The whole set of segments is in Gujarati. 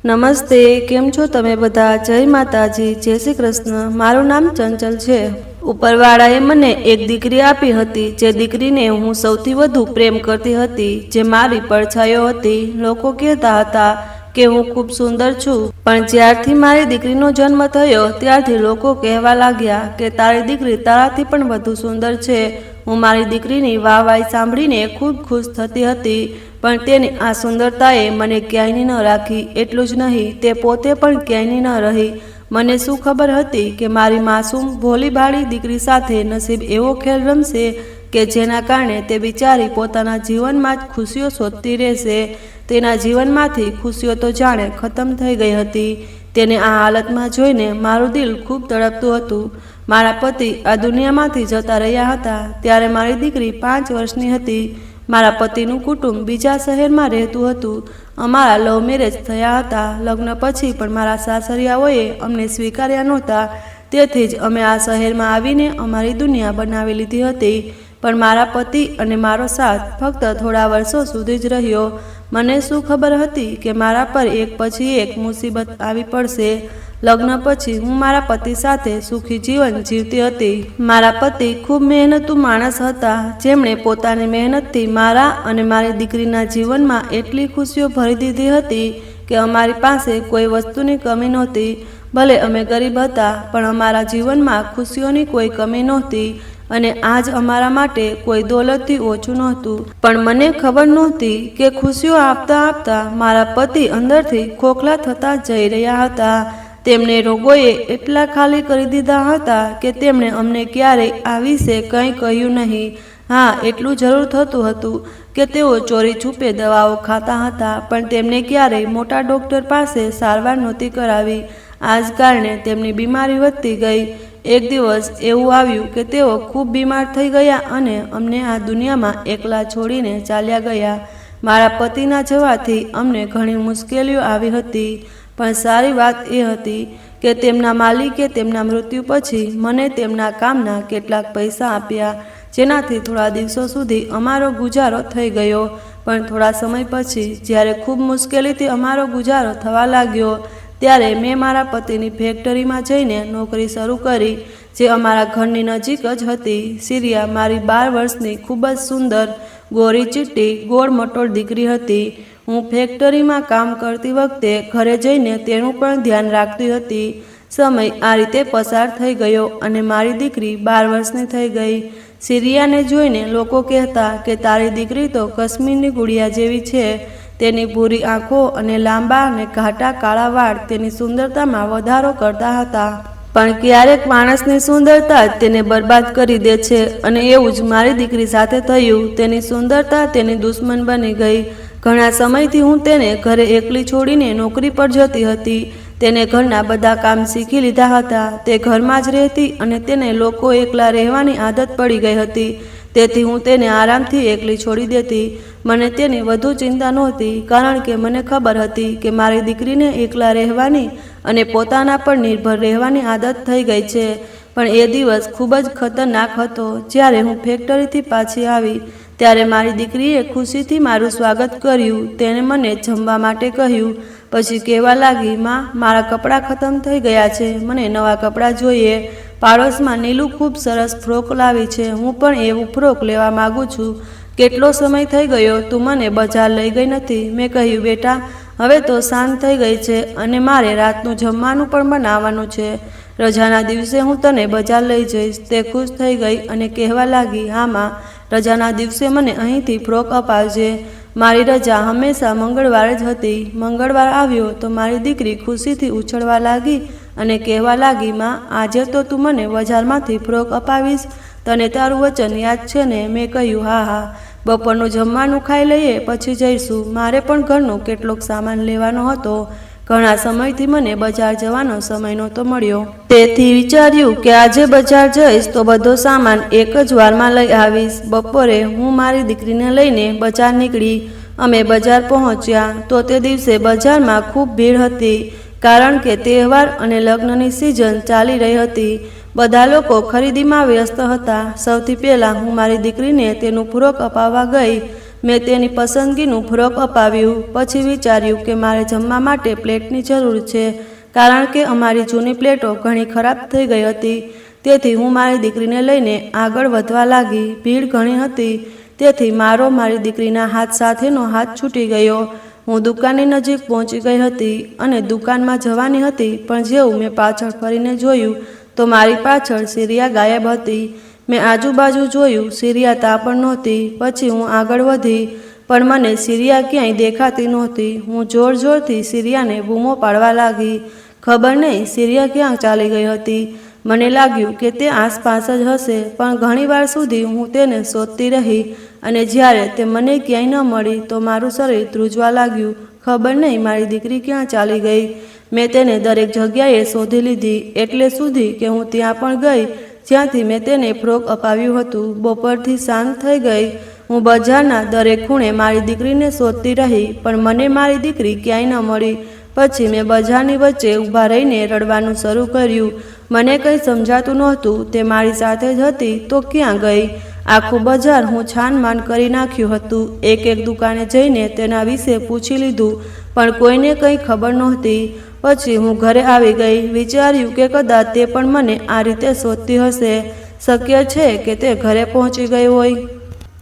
નમસ્તે, કેમ છો તમે બધા? જય માતાજી, જય શ્રી કૃષ્ણ. મારું નામ ચંચલ છે. ઉપરવાળાએ મને એક દીકરી આપી હતી, જે દીકરીને હું સૌથી વધુ પ્રેમ કરતી હતી, જે મારી પડછાયો હતી. લોકો કહેતા હતા કે હું ખૂબ સુંદર છું, પણ જ્યારથી મારી દીકરીનો જન્મ થયો ત્યારથી લોકો કહેવા લાગ્યા કે તારી દીકરી તારાથી પણ વધુ સુંદર છે. હું મારી દીકરીની વાહવાઈ સાંભળીને ખૂબ ખુશ થતી હતી, પણ તેની આ સુંદરતાએ મને ક્યાંય ન રાખી. એટલું જ નહીં, તે પોતે પણ ક્યાંય ન રહી. મને શું ખબર હતી કે મારી માસૂમ ભોલી ભાળી દીકરી સાથે નસીબ એવો ખેલ રમશે કે જેના કારણે તે બિચારી પોતાના જીવનમાં જ ખુશીઓ શોધતી રહેશે. તેના જીવનમાંથી ખુશીઓ તો જાણે ખતમ થઈ ગઈ હતી. તેને આ હાલતમાં જોઈને મારું દિલ ખૂબ તડપતું હતું. મારા પતિ આ દુનિયામાંથી જતા રહ્યા હતા ત્યારે મારી દીકરી 5 વર્ષની હતી. મારા પતિનું કુટુંબ બીજા શહેરમાં રહેતું હતું. અમારા લવ મેરેજ થયા હતા. લગ્ન પછી પણ મારા સાસરિયાઓએ અમને સ્વીકાર્યા નહોતા, તેથી જ અમે આ શહેરમાં આવીને અમારી દુનિયા બનાવી લીધી હતી. પણ મારા પતિ અને મારો સાથ ફક્ત થોડા વર્ષો સુધી જ રહ્યો. મને શું ખબર હતી કે મારા પર એક પછી એક મુસીબત આવી પડશે. લગ્ન પછી હું મારા પતિ સાથે સુખી જીવન જીવતી હતી. મારા પતિ ખૂબ મહેનતુ માણસ હતા, જેમણે પોતાની મહેનતથી મારા અને મારી દીકરીના જીવનમાં એટલી ખુશીઓ ભરી દીધી હતી કે અમારી પાસે કોઈ વસ્તુની કમી નહોતી. ભલે અમે ગરીબ હતા, પણ અમારા જીવનમાં ખુશીઓની કોઈ કમી નહોતી અને આજ અમારા માટે કોઈ દોલતથી ઓછું નહોતું. પણ મને ખબર નહોતી કે ખુશીઓ આપતા આપતા મારા પતિ અંદરથી ખોખલા થતા જઈ રહ્યા હતા. તેમને રોગોએ એટલા ખાલી કરી દીધા હતા કે તેમણે અમને ક્યારેય આ વિશે કંઈ કહ્યું નહીં. હા, એટલું જરૂર થતું હતું કે તેઓ ચોરી છુપે દવાઓ ખાતા હતા, પણ તેમને ક્યારેય મોટા ડૉક્ટર પાસે સારવાર નહોતી કરાવી. આ જ કારણે તેમની બીમારી વધતી ગઈ. એક દિવસ એવું આવ્યું કે તેઓ ખૂબ બીમાર થઈ ગયા અને અમને આ દુનિયામાં એકલા છોડીને ચાલ્યા ગયા. મારા પતિના જવાથી અમને ઘણી મુશ્કેલીઓ આવી હતી, પણ સારી વાત એ હતી કે તેમના માલિકે તેમના મૃત્યુ પછી મને તેમના કામના કેટલાક પૈસા આપ્યા, જેનાથી થોડા દિવસો સુધી અમારો ગુજારો થઈ ગયો. પણ થોડા સમય પછી જ્યારે ખૂબ મુશ્કેલીથી અમારો ગુજારો થવા લાગ્યો ત્યારે મેં મારા પતિની ફેક્ટરીમાં જઈને નોકરી શરૂ કરી, જે અમારા ઘરની નજીક જ હતી. સિરિયા મારી 12 વર્ષની ખૂબ જ સુંદર, ગોરી ચીટી, ગોળ મટોળ દીકરી હતી. હું ફેક્ટરીમાં કામ કરતી વખતે ઘરે જઈને તેનું પણ ધ્યાન રાખતી હતી. સમય આ રીતે પસાર થઈ ગયો અને મારી દીકરી 12 વર્ષની થઈ ગઈ. સિરિયાને જોઈને લોકો કહેતા કે તારી દીકરી તો કાશ્મીરની ગુડિયા જેવી છે. તેની ભૂરી આંખો અને લાંબા અને ઘાટા કાળા વાળ તેની સુંદરતામાં વધારો કરતા હતા. પણ ક્યારેક માણસની સુંદરતા જ તેને બરબાદ કરી દે છે, અને એવું જ મારી દીકરી સાથે થયું. તેની સુંદરતા તેની દુશ્મન બની ગઈ. ઘણા સમયથી હું તેને ઘરે એકલી છોડીને નોકરી પર જતી હતી. તેને ઘરના બધા કામ શીખી લીધા હતા. તે ઘરમાં જ રહેતી અને તેને લોકો એકલા રહેવાની આદત પડી ગઈ હતી, તેથી હું તેને આરામથી એકલી છોડી દેતી. મને તેની વધુ ચિંતા નહોતી, કારણ કે મને ખબર હતી કે મારી દીકરીને એકલા રહેવાની અને પોતાના પર નિર્ભર રહેવાની આદત થઈ ગઈ છે. પણ એ દિવસ ખૂબ જ ખતરનાક હતો. જ્યારે હું ફેક્ટરીથી પાછી આવી ત્યારે મારી દીકરીએ ખુશીથી મારું સ્વાગત કર્યું. તેણે મને જમવા માટે કહ્યું. પછી કહેવા લાગી, માં, મારા કપડાં ખતમ થઈ ગયા છે, મને નવા કપડાં જોઈએ. પાડોશમાં નીલું ખૂબ સરસ ફ્રોક લાવી છે, હું પણ એવું ફ્રોક લેવા માગું છું. કેટલો સમય થઈ ગયો તું મને બજાર લઈ ગઈ નથી. મેં કહ્યું, બેટા, હવે તો સાંજ થઈ ગઈ છે અને મારે રાતનું જમવાનું પણ બનાવવાનું છે. રજાના દિવસે હું તને બજાર લઈ જઈશ. તે ખુશ થઈ ગઈ અને કહેવા લાગી, હા માં, રજાના દિવસે મને અહીંથી ફ્રોક અપાવજે. મારી રજા હંમેશા મંગળવારે જ હતી. મંગળવાર આવ્યો તો મારી દીકરી ખુશીથી ઉછળવા લાગી અને કહેવા લાગી, માં, આજે તો તું મને બજારમાંથી ફ્રોક અપાવીશ. તને તારું વચન યાદ છે ને? મેં કહ્યું, હા હા, બપોરનું જમવાનું ખાઈ લઈએ પછી જઈશું. મારે પણ ઘરનો કેટલોક સામાન લેવાનો હતો. ઘણા સમયથી મને બજાર જવાનો સમય નહોતો મળ્યો, તેથી વિચાર્યું કે આજે બજાર જઈશ તો બધો સામાન એક જ વારમાં લઈ આવીશ. બપોરે હું મારી દીકરીને લઈને બજાર નીકળી. અમે બજાર પહોંચ્યા તો તે દિવસે બજારમાં ખૂબ ભીડ હતી, કારણ કે તહેવાર અને લગ્નની સિઝન ચાલી રહી હતી. બધા લોકો ખરીદીમાં વ્યસ્ત હતા. સૌથી પહેલાં હું મારી દીકરીને તેનું ફ્રોક અપાવવા ગઈ. મેં તેની પસંદગીનું ફ્રોક અપાવ્યું. પછી વિચાર્યું કે મારે જમવા માટે પ્લેટની જરૂર છે, કારણ કે અમારી જૂની પ્લેટો ઘણી ખરાબ થઈ ગઈ હતી. તેથી હું મારી દીકરીને લઈને આગળ વધવા લાગી. ભીડ ઘણી હતી, તેથી મારી દીકરીના હાથ સાથેનો હાથ છૂટી ગયો. હું દુકાનની નજીક પહોંચી ગઈ હતી અને દુકાનમાં જવાની હતી, પણ જેવું મેં પાછળ ફરીને જોયું તો મારી પાછળ સિરિયા ગાયબ હતી. મેં આજુબાજુ જોયું, સિરિયા ત્યાં પણ નહોતી. પછી હું આગળ વધી, પણ મને સિરિયા ક્યાંય દેખાતી નહોતી. હું જોર જોરથી સિરિયાને બૂમો પાડવા લાગી. ખબર નહીં સિરિયા ક્યાં ચાલી ગઈ હતી. મને લાગ્યું કે તે આસપાસ જ હશે, પણ ઘણીવાર સુધી હું તેને શોધતી રહી અને જ્યારે તે મને ક્યાંય ન મળી તો મારું શરીર ધ્રુજવા લાગ્યું. ખબર નહીં મારી દીકરી ક્યાં ચાલી ગઈ. મેં તેને દરેક જગ્યાએ શોધી લીધી, એટલે સુધી કે હું ત્યાં પણ ગઈ જ્યાંથી મેં તેને ફ્રોક અપાવ્યું હતું. બપોરથી સાંજ થઈ ગઈ. હું બજારના દરેક ખૂણે મારી દીકરીને શોધતી રહી, પણ મને મારી દીકરી ક્યાંય ન મળી. પછી મેં બજારની વચ્ચે ઊભા રહીને રડવાનું શરૂ કર્યું. મને કંઈ સમજાતું નહોતું. તે મારી સાથે જ હતી તો ક્યાં ગઈ? આખું બજાર હું છાનમાન કરી નાખ્યું હતું. એક દુકાને જઈને તેના વિશે પૂછી લીધું, પણ કોઈને કંઈ ખબર નહોતી. પછી હું ઘરે આવી ગઈ. વિચાર્યું કે કદાચ તે પણ મને આ રીતે શોધતી હશે. શક્ય છે કે તે ઘરે પહોંચી ગઈ હોય.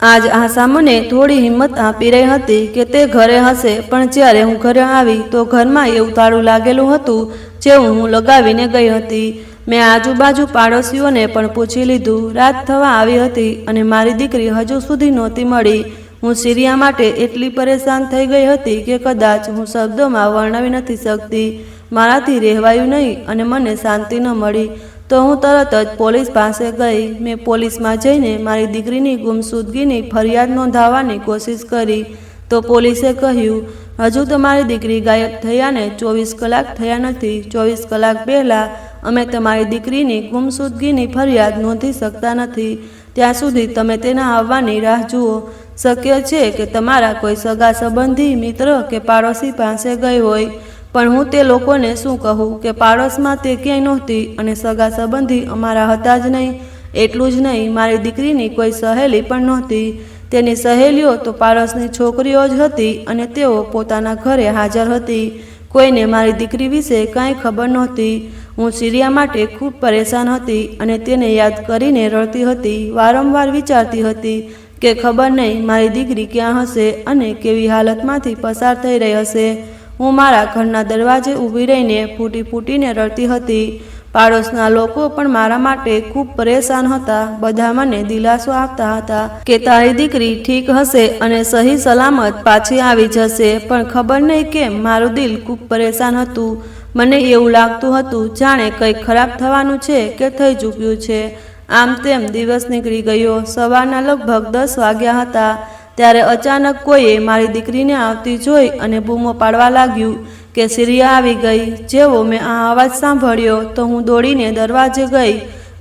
આજ આશા મને થોડી હિંમત આપી રહી હતી કે તે ઘરે હશે, પણ જ્યારે હું ઘરે આવી તો ઘરમાં એવું તાળું લાગેલું હતું જેવું હું લગાવીને ગઈ હતી. મેં આજુબાજુ પાડોશીઓને પણ પૂછી લીધું. રાત થવા આવી હતી અને મારી દીકરી હજુ સુધી નહોતી મળી. હું સિરિયા માટે એટલી પરેશાન થઈ ગઈ હતી કે કદાચ હું શબ્દોમાં વર્ણવી નથી શકતી. મારાથી રહેવાયું નહીં અને મને શાંતિ ન મળી. તો હું તરત જ પોલીસ પાસે ગઈ. મેં પોલીસમાં જઈને મારી દીકરીની ગુમસુદગીની ફરિયાદ નોંધાવવાની કોશિશ કરી. તો પોલીસે કહ્યું, હજુ તમારી દીકરી ગાયબ થયાને 24 કલાક થયા નથી. 24 કલાક પહેલાં અમે તમારી દીકરીની ગુમસુદગીની ફરિયાદ નોંધી શકતા નથી. ત્યાં સુધી તમે તેના આવવાની રાહ જુઓ. શક્ય છે કે તમારા કોઈ સગા સંબંધી, મિત્ર કે પાડોશી પાસે ગઈ હોય, પણ હું તે લોકોને શું કહું કે પાડોશમાં તે ક્યાંય નહોતી અને સગા સંબંધી અમારા હતા જ નહીં. એટલું જ નહીં, મારી દીકરીની કોઈ સહેલી પણ નહોતી. તેની સહેલીઓ તો પાડોશની છોકરીઓ જ હતી અને તેઓ પોતાના ઘરે હાજર હતી. કોઈને મારી દીકરી વિશે કાંઈ ખબર નહોતી. હું સિરિયા માટે ખૂબ પરેશાન હતી અને તેને યાદ કરીને રડતી હતી. વારંવાર વિચારતી હતી કે ખબર નહીં મારી દીકરી ક્યાં હશે અને કેવી હાલતમાંથી પસાર થઈ રહી હશે. હું મારા ઘરના દરવાજે ઊભી રહીને ફૂટી ફૂટીને રડતી હતી. પાડોશના લોકો પણ મારા માટે ખૂબ પરેશાન હતા. બધા મને દિલાસો આપતા હતા કે તારી દીકરી ઠીક હશે અને સહી સલામત પાછી આવી જશે. પણ ખબર નહીં કેમ મારું દિલ ખૂબ પરેશાન હતું. મને એવું લાગતું હતું જાણે કંઈક ખરાબ થવાનું છે કે થઈ ચૂક્યું છે. આમ તેમ દિવસ નીકળી ગયો. સવારના લગભગ 10 વાગ્યા હતા. ત્યારે અચાનક કોઈએ મારી દીકરીને આવતી જોઈ અને બૂમો પાડવા લાગ્યું કે સિરિયા આવી ગઈ. જેવો મેં આ અવાજ સાંભળ્યો તો હું દોડીને દરવાજે ગઈ.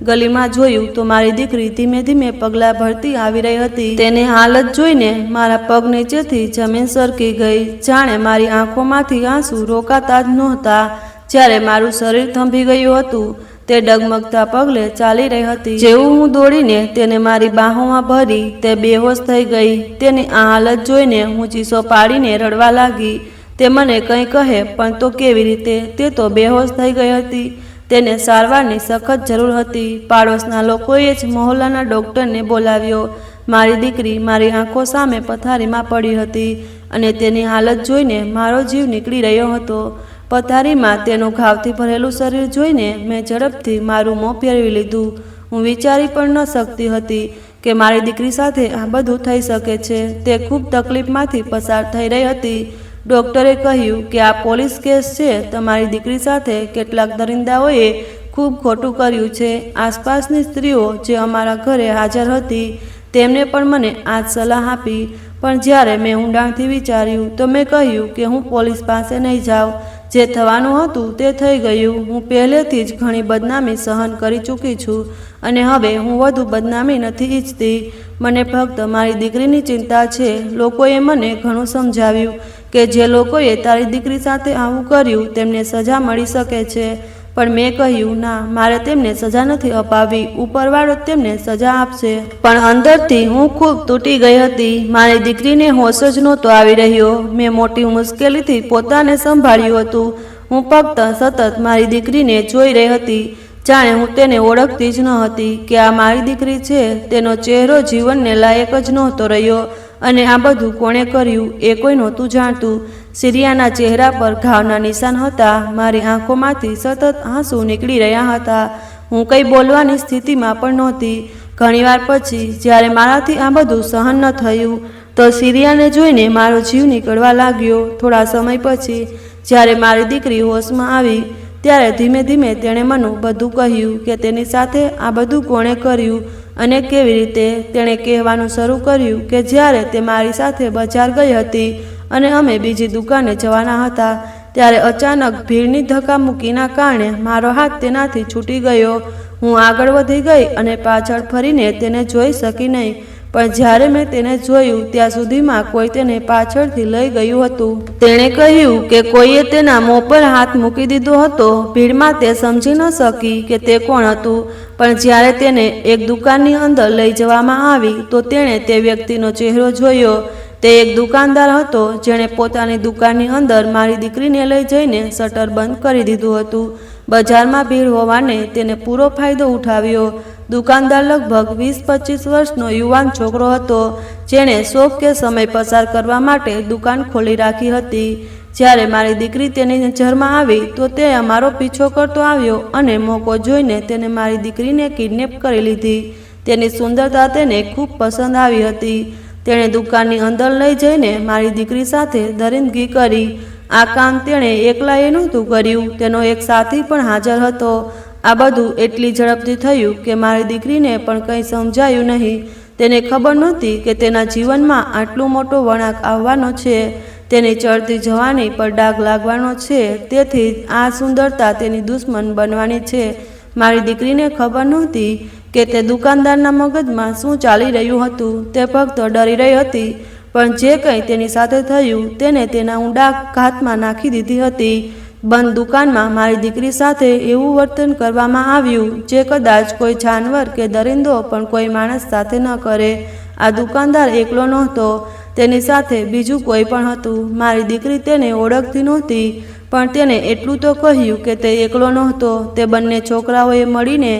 ગલીમાં જોયું તો મારી દીકરી ધીમે ધીમે પગલાં ભરતી આવી રહી હતી. તેની હાલત જોઈને મારા પગ નીચેથી જમીન સરકી ગઈ. જાણે મારી આંખોમાંથી આંસુ રોકાતા જ નહોતા. જ્યારે મારું શરીર થંભી ગયું હતું, તે ડગમગતા પગલે ચાલી રહી હતી. જેવું હું દોડીને તેને મારી બાહોમાં ભરી, તે બેહોશ થઈ ગઈ. તેની આ હાલત જોઈને હું ચીસો પાડીને રડવા લાગી. તે મને કંઈ કહે પણ તો કેવી રીતે? તે તો બેહોશ થઈ ગઈ હતી. તેને સારવારની સખત જરૂર હતી. પાડોશના લોકોએ જ મહોલ્લાના ડૉક્ટરને બોલાવ્યો. મારી દીકરી મારી આંખો સામે પથારીમાં પડી હતી અને તેની હાલત જોઈને મારો જીવ નીકળી રહ્યો હતો. પથારીમાં તેનું ઘાવથી ભરેલું શરીર જોઈને મેં ઝડપથી મારું મોં ફેરવી લીધું. હું વિચારી પણ ન શકતી હતી કે મારી દીકરી સાથે આ બધું થઈ શકે છે. તે ખૂબ તકલીફમાંથી પસાર થઈ રહી હતી. ડૉક્ટરે કહ્યું કે આ પોલીસ કેસ છે. તમારી દીકરી સાથે કેટલાક દરિંદાઓએ ખૂબ ખોટું કર્યું છે. આસપાસની સ્ત્રીઓ જે અમારા ઘરે હાજર હતી તેમને પણ મને આ જ સલાહ આપી. પણ જ્યારે મેં ઊંડાણથી વિચાર્યું તો મેં કહ્યું કે હું પોલીસ પાસે નહીં જાઉં. જે થવાનું હતું તે થઈ ગયું. હું પહેલેથી જ ઘણી બદનામી સહન કરી ચૂકી છું અને હવે હું વધુ બદનામી નથી ઈચ્છતી. મને ફક્ત મારી દીકરીની ચિંતા છે. લોકોએ મને ઘણું સમજાવ્યું કે જે લોકોએ તારી દીકરી સાથે આવું કર્યું તેમને સજા મળી શકે છે. પણ મેં કહ્યું, ના, મારે તેમને સજા નથી અપાવી, ઉપરવાળો તેમને સજા આપશે. પણ અંદરથી હું ખૂબ તૂટી ગઈ હતી. મારી દીકરીને હોશ જ નહોતો આવી રહ્યો. મેં મોટી મુશ્કેલીથી પોતાને સંભાળ્યું હતું. હું ફક્ત સતત મારી દીકરીને જોઈ રહી હતી, જાણે હું તેને ઓળખતી જ ન હતી કે આ મારી દીકરી છે. તેનો ચહેરો જીવનને લાયક જ નહોતો રહ્યો, અને આ બધું કોણે કર્યું એ કોઈ નહોતું જાણતું. સિરિયાના ચહેરા પર ઘાવના નિશાન હતા. મારી આંખોમાંથી સતત આંસુ નીકળી રહ્યા હતા. હું કંઈ બોલવાની સ્થિતિમાં પણ નહોતી. ઘણીવાર પછી જ્યારે મારાથી આ બધું સહન ન થયું તો સિરિયાને જોઈને મારો જીવ નીકળવા લાગ્યો. થોડા સમય પછી જ્યારે મારી દીકરી હોશમાં આવી ત્યારે ધીમે ધીમે તેણે મને બધું કહ્યું કે તેની સાથે આ બધું કોણે કર્યું અને કેવી રીતે. તેણે કહેવાનું શરૂ કર્યું કે જ્યારે તે મારી સાથે બજાર ગઈ હતી અને અમે બીજી દુકાને જવાના હતા ત્યારે અચાનક ભીડની ધક્કામુક્કીના કારણે મારો હાથ તેનાથી છૂટી ગયો. હું આગળ વધી ગઈ અને પાછળ ફરીને તેને જોઈ શકી નહીં. પણ જ્યારે મેં તેને જોયું ત્યાં સુધીમાં કોઈ તેને પાછળથી લઈ ગયું હતું. તેણે કહ્યું કે કોઈએ તેના મોં પર હાથ મૂકી દીધો હતો. ભીડમાં તે સમજી ન શકી કે તે કોણ હતું. પણ જ્યારે તેને એક દુકાનની અંદર લઈ જવામાં આવી તો તેણે તે વ્યક્તિનો ચહેરો જોયો. તે એક દુકાનદાર હતો જેણે પોતાની દુકાનની અંદર મારી દીકરીને લઈ જઈને શટર બંધ કરી દીધું હતું. બજારમાં ભીડ હોવાને તેને પૂરો ફાયદો ઉઠાવ્યો. દુકાનદાર લગભગ 20-25 વર્ષનો યુવાન છોકરો હતો જેણે શોખ કે સમય પસાર કરવા માટે દુકાન ખોલી રાખી હતી. જ્યારે મારી દીકરી તેની નજરમાં આવી તો તે અમારો પીછો કરતો આવ્યો અને મોકો જોઈને તેને મારી દીકરીને કિડનેપ કરી લીધી. તેની સુંદરતા તેને ખૂબ પસંદ આવી હતી. તેણે દુકાનની અંદર લઈ જઈને મારી દીકરી સાથે દરિંદગી કરી. આ કામ તેણે એકલાએ નહોતું કર્યું, તેનો એક સાથી પણ હાજર હતો. આ બધું એટલી ઝડપથી થયું કે મારી દીકરીને પણ કંઈ સમજાયું નહીં. તેને ખબર નહોતી કે તેના જીવનમાં આટલો મોટો વળાંક આવવાનો છે. તેની ચડતી જવાની પર ડાઘ લાગવાનો છે. તેથી આ સુંદરતા તેની દુશ્મન બનવાની છે. મારી દીકરીને ખબર નહોતી કે તે દુકાનદારના મગજમાં શું ચાલી રહ્યું હતું. તે ફક્ત ડરી રહી હતી. પણ જે કંઈ તેની સાથે થયું તેને તેના ઊંડા ઘાતમાં નાખી દીધી હતી. બંધ દુકાનમાં મારી દીકરી સાથે એવું વર્તન કરવામાં આવ્યું જે કદાચ કોઈ જાનવર કે દરિંદો પણ કોઈ માણસ સાથે ન કરે. આ દુકાનદાર એકલો નહોતો, તેની સાથે બીજું કોઈ પણ હતું. મારી દીકરી તેને ઓળખતી નહોતી, પણ તેને એટલું તો કહ્યું કે તે એકલો નહોતો. તે બંને છોકરાઓએ મળીને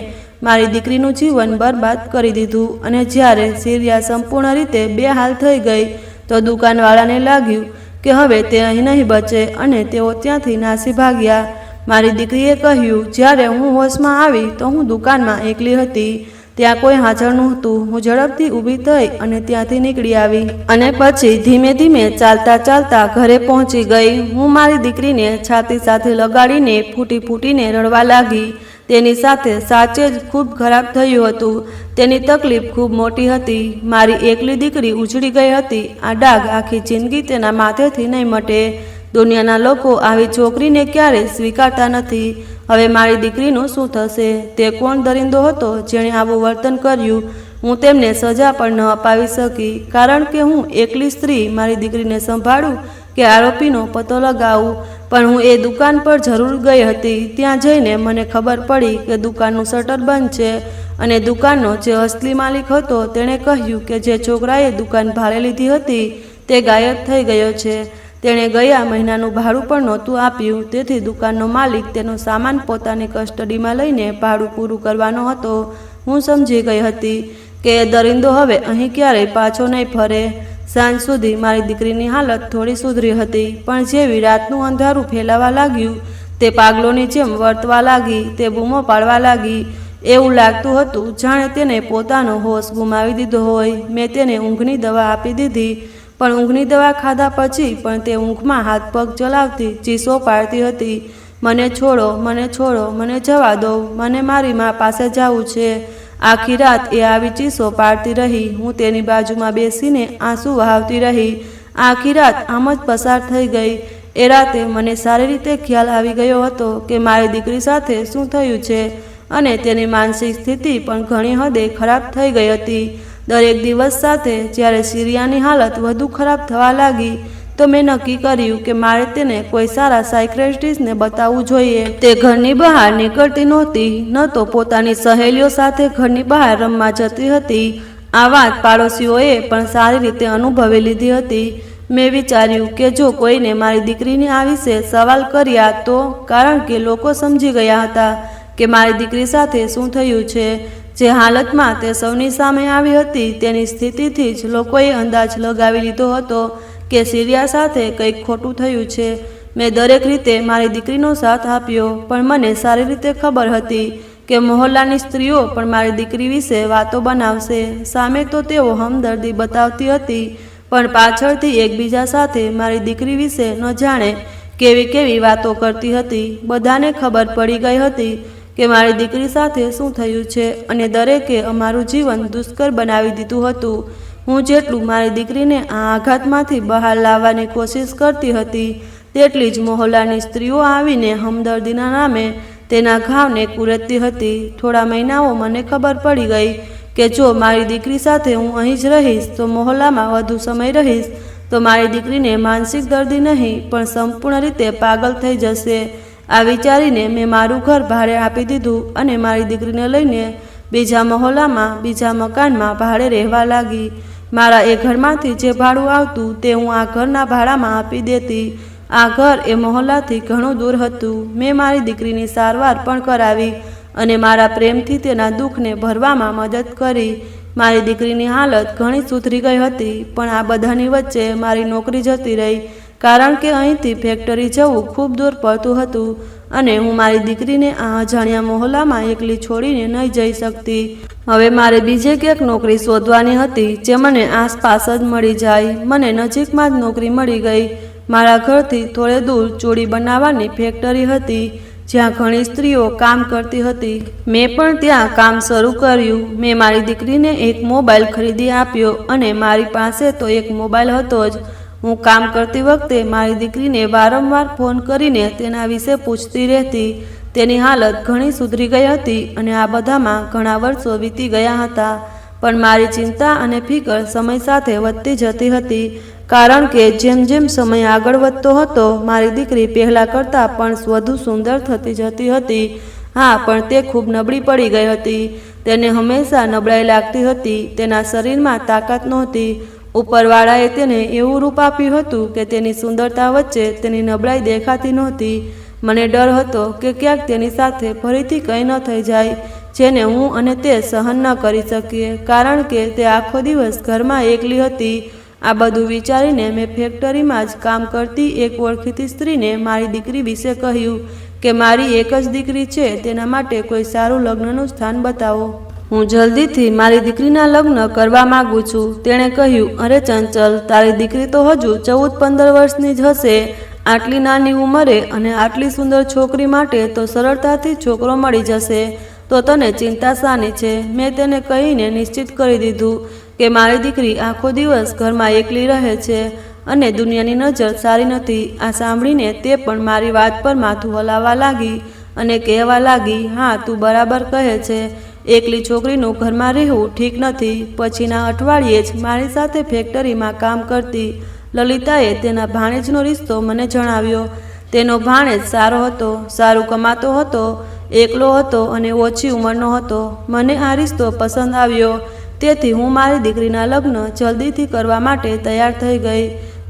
મારી દીકરીનું જીવન બરબાદ કરી દીધું. અને જ્યારે સિરિયા સંપૂર્ણ રીતે બેહાલ થઈ ગઈ તો દુકાનવાળાને લાગ્યું કે હવે તે અહીં નહીં બચે અને તેઓ ત્યાંથી નાસી ભાગ્યા. મારી દીકરીએ કહ્યું, જ્યારે હું હોશમાં આવી તો હું દુકાનમાં એકલી હતી. ત્યાં કોઈ હાજર નહોતું. હું ઝડપથી ઊભી થઈ અને ત્યાંથી નીકળી આવી અને પછી ધીમે ધીમે ચાલતા ચાલતા ઘરે પહોંચી ગઈ. હું મારી દીકરીને છાતી સાથે લગાડીને ફૂટી ફૂટીને રડવા લાગી. તેની સાથે સાચે જ ખૂબ ખરાબ થયું હતું. તેની તકલીફ ખૂબ મોટી હતી. મારી એકલી દીકરી ઉજળી ગઈ હતી. આ ડાઘ આખી જિંદગી તેના માથેથી નહીં મટે. દુનિયાના લોકો આવી છોકરીને ક્યારેય સ્વીકારતા નથી. હવે મારી દીકરીનું શું થશે? તે કોણ દરિંદો હતો જેણે આવું વર્તન કર્યું? હું તેમને સજા પણ ન અપાવી શકી, કારણ કે હું એકલી સ્ત્રી મારી દીકરીને સંભાળું કે આરોપીનો પતો લગાવું. પણ હું એ દુકાન પર જરૂર ગઈ હતી. ત્યાં જઈને મને ખબર પડી કે દુકાનનું શટર બંધ છે અને દુકાનનો જે અસલી માલિક હતો તેણે કહ્યું કે જે છોકરાએ દુકાન ભાડે લીધી હતી તે ગાયબ થઈ ગયો છે. તેણે ગયા મહિનાનું ભાડું પણ નહોતું આપ્યું. તેથી દુકાનનો માલિક તેનો સામાન પોતાની કસ્ટડીમાં લઈને ભાડું પૂરું કરવાનો હતો. હું સમજી ગઈ હતી કે એ દરિંદો હવે અહીં ક્યારેય પાછો નહીં ફરે. સાંજ સુધી મારી દીકરીની હાલત થોડી સુધરી હતી, પણ જેવી રાતનું અંધારું ફેલાવા લાગ્યું તે પાગલોની જેમ વર્તવા લાગી. તે બૂમો પાડવા લાગી. એવું લાગતું હતું જાણે તેને પોતાનો હોશ ગુમાવી દીધો હોય. મેં તેને ઊંઘની દવા આપી દીધી, પણ ઊંઘની દવા ખાધા પછી પણ તે ઊંઘમાં હાથ પગ ચલાવતી ચીસો પાડતી હતી. મને છોડો, મને છોડો, મને જવા દો, મને મારી મા પાસે જવું છે. આખી રાત એ આવી ચીસો પાડતી રહી. હું તેની બાજુમાં બેસીને આંસુ વહાવતી રહી. આખી રાત આમ જ પસાર થઈ ગઈ. એ રાતે મને સારી રીતે ખ્યાલ આવી ગયો હતો કે મારી દીકરી સાથે શું થયું છે, અને તેની માનસિક સ્થિતિ પણ ઘણી હદે ખરાબ થઈ ગઈ હતી. દરેક દિવસ સાથે જ્યારે સિરિયાની હાલત વધુ ખરાબ થવા લાગી તો મેં નક્કી કર્યું કે મારે તેને કોઈ સારા સાયક્રેટિસ્ટને બતાવવું જોઈએ. તે ઘરની બહાર નીકળતી નહોતી, ન તો પોતાની સહેલીઓ સાથે ઘરની બહાર રમવા જતી હતી. આ વાત પાડોશીઓએ પણ સારી રીતે અનુભવી લીધી હતી. મેં વિચાર્યું કે જો કોઈને મારી દીકરીને આ વિશે સવાલ કર્યા તો, કારણ કે લોકો સમજી ગયા હતા કે મારી દીકરી સાથે શું થયું છે. જે હાલતમાં તે સૌની સામે આવી હતી તેની સ્થિતિથી જ લોકોએ અંદાજ લગાવી લીધો હતો કે સિરિયા સાથે કંઈક ખોટું થયું છે. મેં દરેક રીતે મારી દીકરીનો સાથ આપ્યો, પણ મને સારી રીતે ખબર હતી કે મહોલ્લાની સ્ત્રીઓ પણ મારી દીકરી વિશે વાતો બનાવશે. સામે તો તેઓ હમદર્દી બતાવતી હતી, પણ પાછળથી એકબીજા સાથે મારી દીકરી વિશે ન જાણે કેવી કેવી વાતો કરતી હતી. બધાને ખબર પડી ગઈ હતી કે મારી દીકરી સાથે શું થયું છે, અને દરેકે અમારું જીવન દુષ્કર બનાવી દીધું હતું. હું જેટલું મારી દીકરીને આ આઘાતમાંથી બહાર લાવવાની કોશિશ કરતી હતી, તેટલી જ મહોલ્લાની સ્ત્રીઓ આવીને હમદર્દીના નામે તેના ઘાવને કુરેદતી હતી. થોડા મહિનાઓ મને ખબર પડી ગઈ કે જો મારી દીકરી સાથે હું અહીં જ રહીશ તો મહોલ્લામાં વધુ સમય રહીશ તો મારી દીકરીને માનસિક દર્દી નહીં પણ સંપૂર્ણ રીતે પાગલ થઈ જશે. આ વિચારીને મેં મારું ઘર ભાડે આપી દીધું અને મારી દીકરીને લઈને બીજા મહોલ્લામાં બીજા મકાનમાં ભાડે રહેવા લાગી. મારા એ ઘરમાંથી જે ભાડું આવતું તે હું આ ઘરના ભાડામાં આપી દેતી. આ ઘર એ મહોલ્લાથી ઘણું દૂર હતું. મેં મારી દીકરીની સારવાર પણ કરાવી અને મારા પ્રેમથી તેના દુઃખને ભરવામાં મદદ કરી. મારી દીકરીની હાલત ઘણી સુધરી ગઈ હતી, પણ આ બધાની વચ્ચે મારી નોકરી જતી રહી, કારણ કે અહીંથી ફેક્ટરી જવું ખૂબ દૂર પડતું હતું અને હું મારી દીકરીને આ અજાણ્યા મહોલ્લામાં એકલી છોડીને નહીં જઈ શકતી. હવે મારે બીજે ક્યાંક નોકરી શોધવાની હતી જે મને આસપાસ જ મળી જાય. મને નજીકમાં જ નોકરી મળી ગઈ. મારા ઘરથી થોડે દૂર ચોડી બનાવવાની ફેક્ટરી હતી, જ્યાં ઘણી સ્ત્રીઓ કામ કરતી હતી. મેં પણ ત્યાં કામ શરૂ કર્યું. મેં મારી દીકરીને એક મોબાઈલ ખરીદી આપ્યો અને મારી પાસે તો એક મોબાઈલ હતો જ. હું કામ કરતી વખતે મારી દીકરીને વારંવાર ફોન કરીને તેના વિશે પૂછતી રહેતી. તેની હાલત ઘણી સુધરી ગઈ હતી અને આ બધામાં ઘણા વર્ષો વીતી ગયા હતા, પણ મારી ચિંતા અને ફિકર સમય સાથે વધતી જતી હતી, કારણ કે જેમ જેમ સમય આગળ વધતો હતો મારી દીકરી પહેલાં કરતાં પણ વધુ સુંદર થતી જતી હતી. હા, પણ તે ખૂબ નબળી પડી ગઈ હતી. તેને હંમેશા નબળાઈ લાગતી હતી. તેના શરીરમાં તાકાત નહોતી. ઉપરવાળાએ તેને એવું રૂપ આપ્યું હતું કે તેની સુંદરતા વચ્ચે તેની નબળાઈ દેખાતી નહોતી. મને ડર હતો કે ક્યાંક તેની સાથે ફરીથી કંઈ ન થઈ જાય જેને હું અને તે સહન ન કરી શકીએ, કારણ કે તે આખો દિવસ ઘરમાં એકલી હતી. આ બધું વિચારીને મેં ફેક્ટરીમાં જ કામ કરતી એક ઓળખીતી સ્ત્રીને મારી દીકરી વિશે કહ્યું કે મારી એક જ દીકરી છે, તેના માટે કોઈ સારું લગ્નનું સ્થાન બતાવો. હું જલ્દીથી મારી દીકરીના લગ્ન કરવા માગું છું. તેણે કહ્યું, અરે ચંચલ, તારી દીકરી તો હજુ 14-15 વર્ષની જ હશે. આટલી નાની ઉંમરે અને આટલી સુંદર છોકરી માટે તો સરળતાથી છોકરો મળી જશે, તો તને ચિંતા શાની છે? મેં તેને કહીને નિશ્ચિત કરી દીધું કે મારી દીકરી આખો દિવસ ઘરમાં એકલી રહે છે અને દુનિયાની નજર સારી નથી. આ સાંભળીને તે પણ મારી વાત પર માથું હલાવવા લાગી અને કહેવા લાગી, હા, તું બરાબર કહે છે. એકલી છોકરીનું ઘરમાં રહેવું ઠીક નથી. પછીના અઠવાડિયે જ મારી સાથે ફેક્ટરીમાં કામ કરતી લલિતાએ તેના ભાણેજનો રિશ્તો મને જણાવ્યો. તેનો ભાણેજ સારો હતો, સારું કમાતો હતો, એકલો હતો અને ઓછી ઉંમરનો હતો. મને આ રિશ્તો પસંદ આવ્યો, તેથી હું મારી દીકરીના લગ્ન જલ્દીથી કરવા માટે તૈયાર થઈ ગઈ.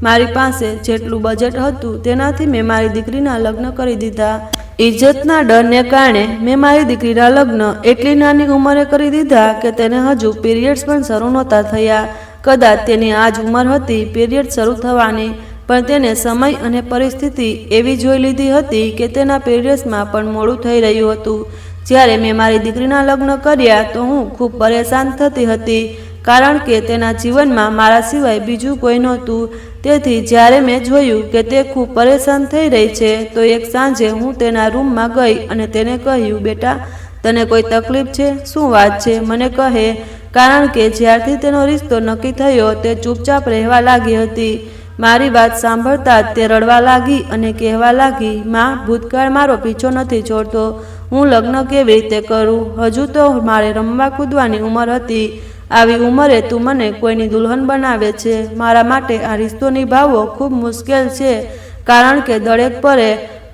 મારી પાસે જેટલું બજેટ હતું તેનાથી મેં મારી દીકરીના લગ્ન કરી દીધા. ઇજ્જતના ડરને કારણે મેં મારી દીકરીના લગ્ન એટલી નાની ઉંમરે કરી દીધા કે તેને હજુ પીરિયડ્સ પણ શરૂ નહોતા થયા. કદાચ તેની આ જ ઉંમર હતી પીરિયડ શરૂ થવાની, પણ તેને સમય અને પરિસ્થિતિ એવી જોઈ લીધી હતી કે તેના પીરિયડ્સમાં પણ મોડું થઈ રહ્યું હતું. જ્યારે મેં મારી દીકરીના લગ્ન કર્યા તો હું ખૂબ પરેશાન થતી હતી, કારણ કે તેના જીવનમાં મારા સિવાય બીજું કોઈ નહોતું. તેથી જ્યારે મેં જોયું કે તે ખૂબ પરેશાન થઈ રહી છે તો એક સાંજે હું તેના રૂમમાં ગઈ અને તેને કહ્યું, બેટા, તને કોઈ તકલીફ છે? શું વાત છે? મને કહે, કારણ કે જ્યારથી તેનો રિશ્તો નક્કી થયો તે ચૂપચાપ રહેવા લાગી હતી. મારી વાત સાંભળતા જ તે રડવા લાગી અને કહેવા લાગી, માં, ભૂતકાળ મારો પીછો નથી છોડતો. હું લગ્ન કેવી રીતે કરું? હજુ તો મારે રમવા કૂદવાની ઉંમર હતી. આવી ઉંમરે તું મને કોઈની દુલ્હન બનાવે છે. મારા માટે આ રિશ્તો નિભાવવો ખૂબ મુશ્કેલ છે, કારણ કે દરેક પરે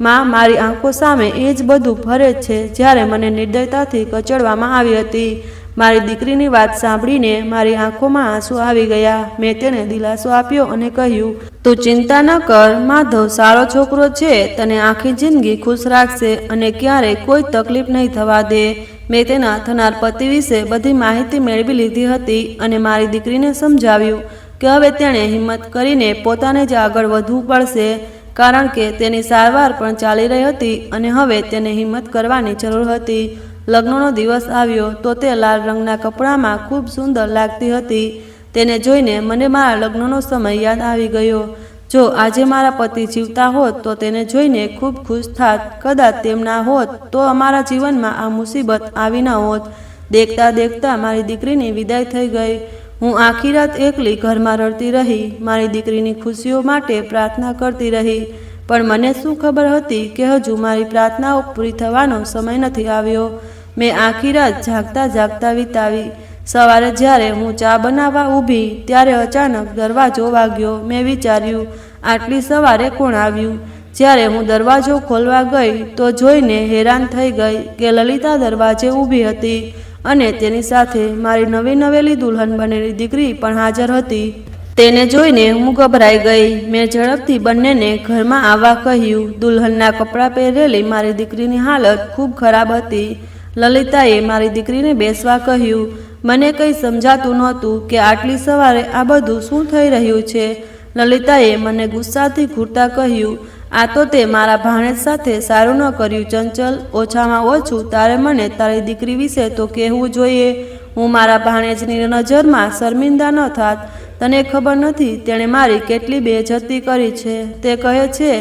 માં મારી આંખો સામે એ જ બધું ફરે છે જ્યારે મને નિર્દયતાથી કચડવામાં આવી હતી. મારી દીકરીની વાત સાંભળીને મારી આંખોમાં આંસુ આવી ગયા. મેં તેને દિલાસો આપ્યો અને કહ્યું, તું ચિંતા ન કર, માધવ સારો છોકરો છે, તને આખી જિંદગી ખુશ રાખશે અને ક્યારેય કોઈ તકલીફ નહીં થવા દે. મેં તેના થનાર પતિ વિશે બધી માહિતી મેળવી લીધી હતી અને મારી દીકરીને સમજાવ્યું કે હવે તેણે હિંમત કરીને પોતાને જ આગળ વધવું પડશે, કારણ કે તેની સારવાર પણ ચાલી રહી હતી અને હવે તેને હિંમત કરવાની જરૂર હતી. લગ્નનો દિવસ આવ્યો તો તે લાલ રંગના કપડામાં ખૂબ સુંદર લાગતી હતી. તેને જોઈને મને મારા લગ્નનો સમય યાદ આવી ગયો. જો આજે મારા પતિ જીવતા હોત તો તેને જોઈને ખૂબ ખુશ થાત. કદાચ તેમના હોત તો અમારા જીવનમાં આ મુસીબત આવી ન હોત. દેખતા દેખતા મારી દીકરીની વિદાય થઈ ગઈ. હું આખી રાત એકલી ઘરમાં રડતી રહી. મારી દીકરીની ખુશીઓ માટે પ્રાર્થના કરતી રહી, પણ મને શું ખબર હતી કે હજુ મારી પ્રાર્થનાઓ પૂરી થવાનો સમય નથી આવ્યો. મેં આખી રાત જાગતા જાગતા વિતાવી. સવારે જ્યારે હું ચા બનાવવા ઊભી ત્યારે અચાનક દરવાજો વાગ્યો. મેં વિચાર્યું, આટલી સવારે કોણ આવ્યું? જ્યારે હું દરવાજો ખોલવા ગઈ તો જોઈને હેરાન થઈ ગઈ કે લલિતા દરવાજે ઊભી હતી અને તેની સાથે મારી નવી નવેલી દુલ્હન બનેલી દીકરી પણ હાજર હતી. તેને જોઈને હું ગભરાઈ ગઈ. મેં ઝડપથી બંનેને ઘરમાં આવવા કહ્યું. દુલ્હનના કપડાં પહેરેલી મારી દીકરીની હાલત ખૂબ ખરાબ હતી. લલિતાએ મારી દીકરીને બેસવા કહ્યું. મને કંઈ સમજાતું નહોતું કે આટલી સવારે આ બધું શું થઈ રહ્યું છે. લલિતાએ મને ગુસ્સાથી ઘૂરતા કહ્યું, આ તો તે મારા ભાણેજ સાથે સારું ન કર્યું ચંચલ. ઓછામાં ઓછું તારે મને તારી દીકરી વિશે તો કહેવું જોઈએ. હું મારા ભાણેજની નજરમાં શર્મિંદા ન થાત. તને ખબર નથી તેણે મારી કેટલી બેઇજ્જતી કરી છે. તે કહે છે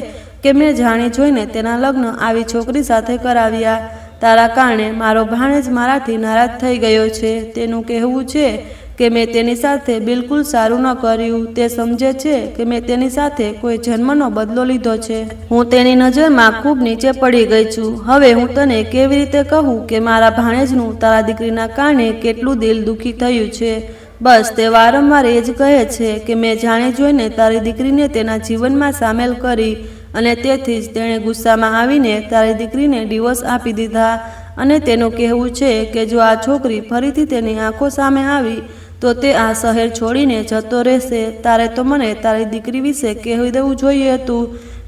કે મેં જાણી જોઈને તેના લગ્ન આવી છોકરી સાથે કરાવ્યા. તારા કારણે મારો ભાણેજ મારાથી નારાજ થઈ ગયો છે. તેનું કહેવું છે કે મેં તેની સાથે બિલકુલ સારું ન કર્યું. તે સમજે છે કે મેં તેની સાથે કોઈ જન્મનો બદલો લીધો છે. હું તેની નજરમાં ખૂબ નીચે પડી ગઈ છું. હવે હું તને કેવી રીતે કહું કે મારા ભાણેજનું તારા દીકરીના કારણે કેટલું દિલ દુખી થયું છે. બસ તે વારંવાર એ જ કહે છે કે મેં જાણી જોઈને તારી દીકરીને તેના જીવનમાં સામેલ કરી અને તેથી જ તેણે ગુસ્સામાં આવીને તારી દીકરીને ડિવોર્સ આપી દીધા. અને તેનું કહેવું છે કે જો આ છોકરી ફરીથી તેની આંખો સામે આવી તો તે આ શહેર છોડીને જતો રહેશે. તારે તો મને તારી દીકરી વિશે કહી દેવું જોઈએ હતું.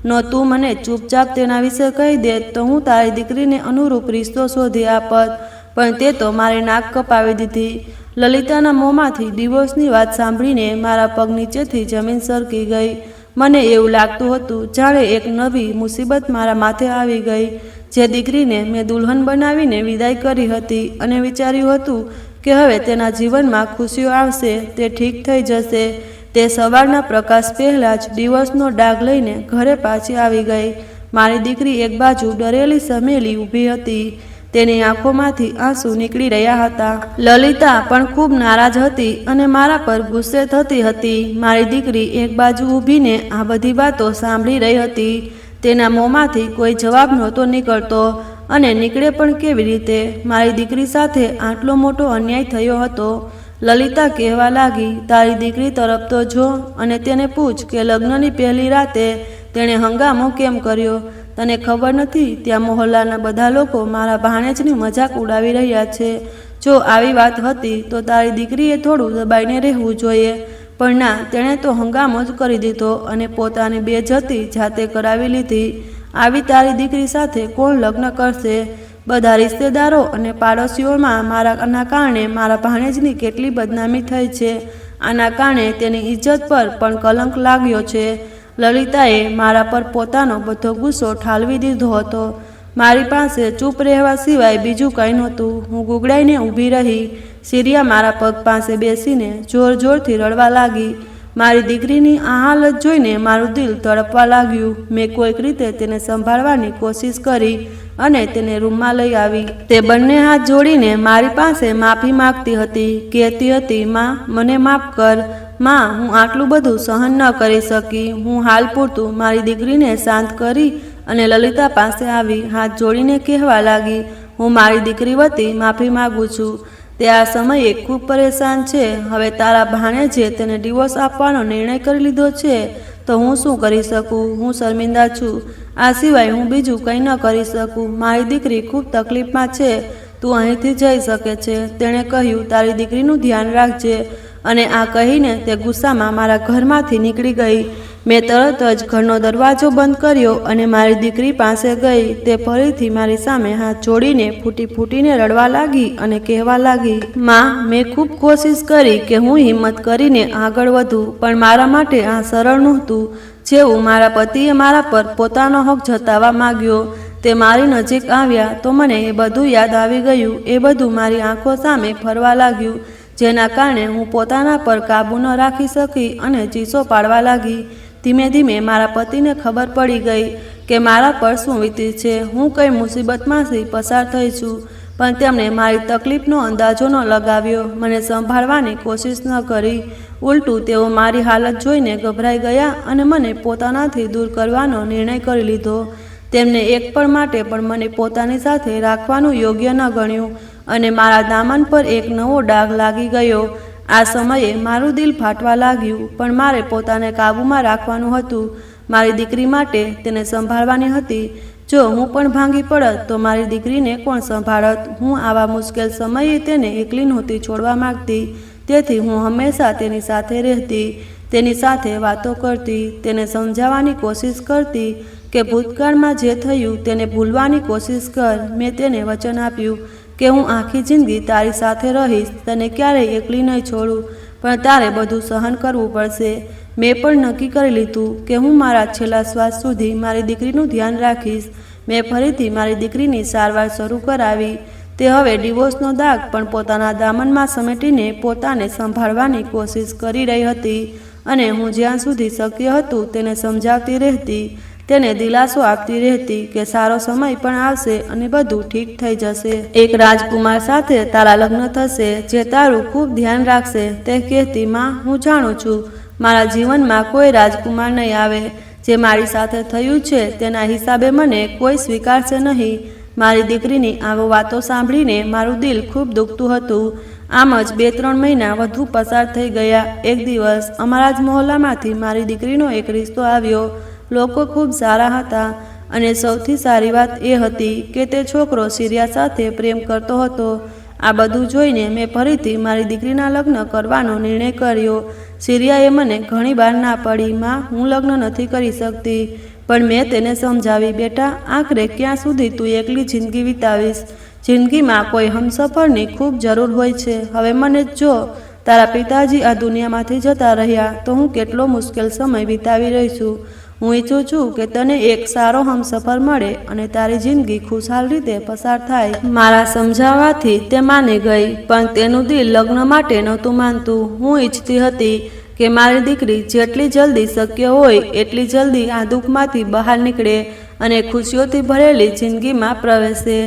ન તું મને ચૂપચાપ તેના વિશે કહી દે તો હું તારી દીકરીને અનુરૂપ રિશ્તો શોધી આપત, પણ તે તો મારી નાક કપાવી દીધી. લલિતાના મોંમાંથી ડિવોર્સની વાત સાંભળીને મારા પગ નીચેથી જમીન સરકી ગઈ. મને એવું લાગતું હતું જાણે એક નવી મુસીબત મારા માથે આવી ગઈ. જે દીકરીને મેં દુલ્હન બનાવીને વિદાય કરી હતી અને વિચાર્યું હતું કે હવે તેના જીવનમાં ખુશીઓ આવશે, તે ઠીક થઈ જશે, તે સવારના પ્રકાશ પહેલાં જ ડિવોર્સનો ડાઘ લઈને ઘરે પાછી આવી ગઈ. મારી દીકરી એક બાજુ ડરેલી સમેલી ઊભી હતી. તેની આંખોમાંથી આંસુ નીકળી રહ્યા હતા. લલિતા પણ ખૂબ નારાજ હતી અને મારા પર ગુસ્સે થતી હતી. મારી દીકરી એક બાજુ ઊભીને આ બધી વાતો સાંભળી રહી હતી. તેના મોંમાંથી કોઈ જવાબ નહોતો નીકળતો અને નીકળે પણ કેવી રીતે? મારી દીકરી સાથે આટલો મોટો અન્યાય થયો હતો. લલિતા કહેવા લાગી, તારી દીકરી તરફ તો જો અને તેને પૂછ કે લગ્નની પહેલી રાતે તેણે હંગામો કેમ કર્યો. તને ખબર નથી ત્યાં મહોલ્લાના બધા લોકો મારા ભાણેજની મજાક ઉડાવી રહ્યા છે. જો આવી વાત હતી તો તારી દીકરીએ થોડું દબાઈને રહેવું જોઈએ, પણ ના, તેણે તો હંગામો જ કરી દીધો અને પોતાની બેઇજ્જતી જાતે કરાવી લીધી. આવી તારી દીકરી સાથે કોણ લગ્ન કરશે? બધા રિશ્તેદારો અને પાડોશીઓમાં આના કારણે મારા ભાણેજની કેટલી બદનામી થઈ છે. આના કારણે તેની ઇજ્જત પર પણ કલંક લાગ્યો છે. લલિતાએ મારા પર પોતાનો બધો ગુસ્સો ઠાલવી દીધો હતો. મારી પાસે ચૂપ રહેવા સિવાય બીજું કંઈ નહોતું. હું ગુગડાઈને ઊભી રહી. સિરિયા મારા પગ પાસે બેસીને જોર જોરથી રડવા લાગી. મારી દીકરીની આ હાલત જોઈને મારું દિલ તડપવા લાગ્યું. મેં કોઈક રીતે તેને સંભાળવાની કોશિશ કરી અને તેને રૂમમાં લઈ આવી. તે બંને હાથ જોડીને મારી પાસે માફી માંગતી હતી. કહેતી હતી, માં, મને માફ કર. માં, હું આટલું બધું સહન ન કરી શકી. હું હાલ પૂરતું મારી દીકરીને શાંત કરી અને લલિતા પાસે આવી હાથ જોડીને કહેવા લાગી, હું મારી દીકરી વતી માફી માગું છું. તે આ સમયે ખૂબ પરેશાન છે. હવે તારા ભાણેજે તેને ડિવોર્સ આપવાનો નિર્ણય કરી લીધો છે તો હું શું કરી શકું? હું શર્મિંદા છું. આ સિવાય હું બીજું કંઈ ન કરી શકું. મારી દીકરી ખૂબ તકલીફમાં છે. તું અહીંથી જઈ શકે છે. તેણે કહ્યું, તારી દીકરીનું ધ્યાન રાખજે. અને આ કહીને તે ગુસ્સામાં મારા ઘરમાંથી નીકળી ગઈ. મેં તરત જ ઘરનો દરવાજો બંધ કર્યો અને મારી દીકરી પાસે ગઈ. તે ફરીથી મારી સામે હાથ જોડીને ફૂટી ફૂટીને રડવા લાગી અને કહેવા લાગી, માં, મેં ખૂબ કોશિશ કરી કે હું હિંમત કરીને આગળ વધું, પણ મારા માટે આ સરળ નહોતું. જેવું મારા પતિએ મારા પર પોતાનો હક જતાવવા માંગ્યો, તે મારી નજીક આવ્યા તો મને એ બધું યાદ આવી ગયું. એ બધું મારી આંખો સામે ફરવા લાગ્યું, જેના કારણે હું પોતાના પર કાબૂ ન રાખી શકી અને ચીસો પાડવા લાગી. ધીમે ધીમે મારા પતિને ખબર પડી ગઈ કે મારા પર શું વીતી છે. હું કઈ મુસીબતમાંથી પસાર થઈ છું, પણ તેમણે મારી તકલીફનો અંદાજો ન લગાવ્યો, મને સંભાળવાની કોશિશ ન કરી. ઉલટું તેઓ મારી હાલત જોઈને ગભરાઈ ગયા અને મને પોતાનાથી દૂર કરવાનો નિર્ણય કરી લીધો. તેમને એક પળ માટે પણ મને પોતાની સાથે રાખવાનું યોગ્ય ન ગણ્યું અને મારા દામન પર એક નવો ડાઘ લાગી ગયો. આ સમયે મારું દિલ ફાટવા લાગ્યું, પણ મારે પોતાને કાબૂમાં રાખવાનું હતું. મારી દીકરી માટે તેને સંભાળવાની હતી. જો હું પણ ભાંગી પડત તો મારી દીકરીને કોણ સંભાળત? હું આવા મુશ્કેલ સમયે તેને એકલી નહોતી છોડવા માંગતી. તેથી હું હંમેશા તેની સાથે રહેતી, તેની સાથે વાતો કરતી, તેને સમજાવવાની કોશિશ કરતી કે ભૂતકાળમાં જે થયું તેને ભૂલવાની કોશિશ કર. મેં તેને વચન આપ્યું કે હું આખી જિંદગી તારી સાથે રહીશ, તને ક્યારેય એકલી નહીં છોડું, પણ તારે બધું સહન કરવું પડશે. મેં પણ નક્કી કરી લીધું કે હું મારા છેલ્લા શ્વાસ સુધી મારી દીકરીનું ધ્યાન રાખીશ. મેં ફરીથી મારી દીકરીની સારવાર શરૂ કરાવી. તે હવે ડિવોર્સનો દાગ પણ પોતાના દામનમાં સમેટીને પોતાને સંભાળવાની કોશિશ કરી રહી હતી અને હું જ્યાં સુધી શક્ય હતું તેને સમજાવતી રહેતી, તેને દિલાસો આપતી રહેતી કે સારો સમય પણ આવશે અને બધું ઠીક થઈ જશે. એક રાજકુમાર સાથે તારા લગ્ન થશે જે તારું ખૂબ ધ્યાન રાખશે. તે કહેતી, માં, હું જાણું છું મારા જીવનમાં કોઈ રાજકુમાર નહીં આવે. જે મારી સાથે થયું છે તેના હિસાબે મને કોઈ સ્વીકારશે નહીં. મારી દીકરીની આવો વાતો સાંભળીને મારું દિલ ખૂબ દુખતું હતું. આમ જ 2-3 મહિના વધુ પસાર થઈ ગયા. એક દિવસ અમારા જ મહોલ્લામાંથી મારી દીકરીનો એક રિશ્તો આવ્યો. લોકો ખૂબ સારા હતા અને સૌથી સારી વાત એ હતી કે તે છોકરો સિરિયા સાથે પ્રેમ કરતો હતો. આ બધું જોઈને મેં ફરીથી મારી દીકરીના લગ્ન કરવાનો નિર્ણય કર્યો. સિરિયાએ મને ઘણી વાર ના પડી, માં, હું લગ્ન નથી કરી શકતી, પણ મેં તેને સમજાવી, બેટા, આખરે ક્યાં સુધી તું એકલી જિંદગી વિતાવીશ? જિંદગીમાં કોઈ હમસફરની ખૂબ જરૂર હોય છે. હવે મને જો તારા પિતાજી આ દુનિયામાંથી જતા રહ્યા તો હું કેટલો મુશ્કેલ સમય વિતાવી રહી છું. હું ઈચ્છું છું કે તને એક સારો હમસફર મળે અને તારી જિંદગી ખુશહાલ રીતે પસાર થાય. મારા સમજાવવાથી તે માની ગઈ, પણ તેનું દિલ લગ્ન માટે નહોતું માનતું. હું ઈચ્છતી હતી કે મારી દીકરી જેટલી જલ્દી શક્ય હોય એટલી જલ્દી આ દુઃખમાંથી બહાર નીકળે અને ખુશીઓથી ભરેલી જિંદગીમાં પ્રવેશે.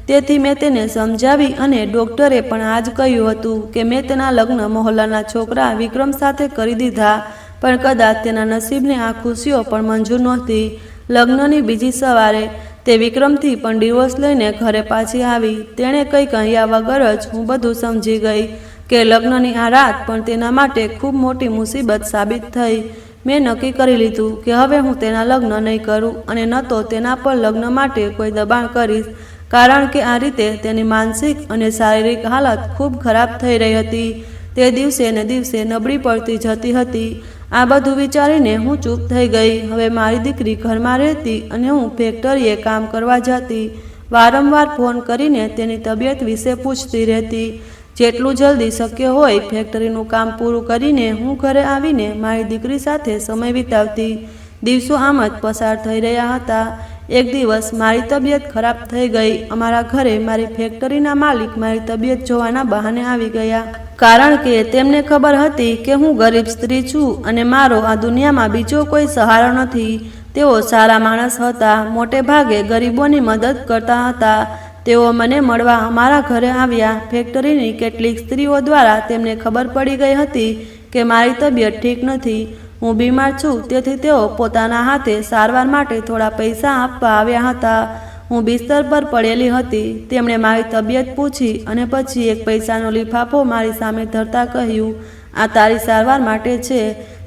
તેથી મેં તેને સમજાવી અને ડૉક્ટરે પણ આ જ કહ્યું હતું કે મેં તેના લગ્ન મહોલ્લાના છોકરા વિક્રમ સાથે કરી દીધા, પણ કદાચ તેના નસીબને આ ખુશીઓ પણ મંજૂર નહોતી. લગ્નની બીજી સવારે તે વિક્રમથી પણ ડિવોર્સ લઈને ઘરે પાછી આવી. તેણે કંઈ કહ્યા વગર જ હું બધું સમજી ગઈ કે લગ્નની આ રાત પણ તેના માટે ખૂબ મોટી મુસીબત સાબિત થઈ. મેં નક્કી કરી લીધું કે હવે હું તેના લગ્ન નહીં કરું અને ન તો તેના પર લગ્ન માટે કોઈ દબાણ કરીશ, કારણ કે આ રીતે તેની માનસિક અને શારીરિક હાલત ખૂબ ખરાબ થઈ રહી હતી. તે દિવસે ને દિવસે નબળી પડતી જતી હતી. આ બધું વિચારીને હું ચૂપ થઈ ગઈ. હવે મારી દીકરી ઘરમાં રહેતી અને હું ફેક્ટરીએ કામ કરવા જતી. વારંવાર ફોન કરીને તેની તબિયત વિશે પૂછતી રહેતી. જેટલું જલ્દી શક્ય હોય ફેક્ટરીનું કામ પૂરું કરીને હું ઘરે આવીને મારી દીકરી સાથે સમય વિતાવતી. દિવસો આમ જ પસાર થઈ રહ્યા હતા. એક દિવસ મારી તબિયત ખરાબ થઈ ગઈ. અમારા ઘરે મારી ફેક્ટરીના માલિક મારી તબિયત જોવાના બહાને આવી ગયા, કારણ કે તેમને ખબર હતી કે હું ગરીબ સ્ત્રી છું અને મારો આ દુનિયામાં બીજો કોઈ સહારો નથી. તેઓ સારા માણસ હતા, મોટે ભાગે ગરીબોની મદદ કરતા હતા. તેઓ મને મળવા અમારા ઘરે આવ્યા. ફેક્ટરીની કેટલીક સ્ત્રીઓ દ્વારા તેમને ખબર પડી ગઈ હતી કે મારી તબિયત ઠીક નથી, હું બીમાર છું. તેથી તેઓ પોતાના હાથે સારવાર માટે થોડા પૈસા આપવા આવ્યા હતા. હું બિસ્તર પર પડેલી હતી. તેમણે મારી તબિયત પૂછી અને પછી એક પૈસાનો લિફાફો મારી સામે ધરતા કહ્યું, આ તારી સારવાર માટે છે.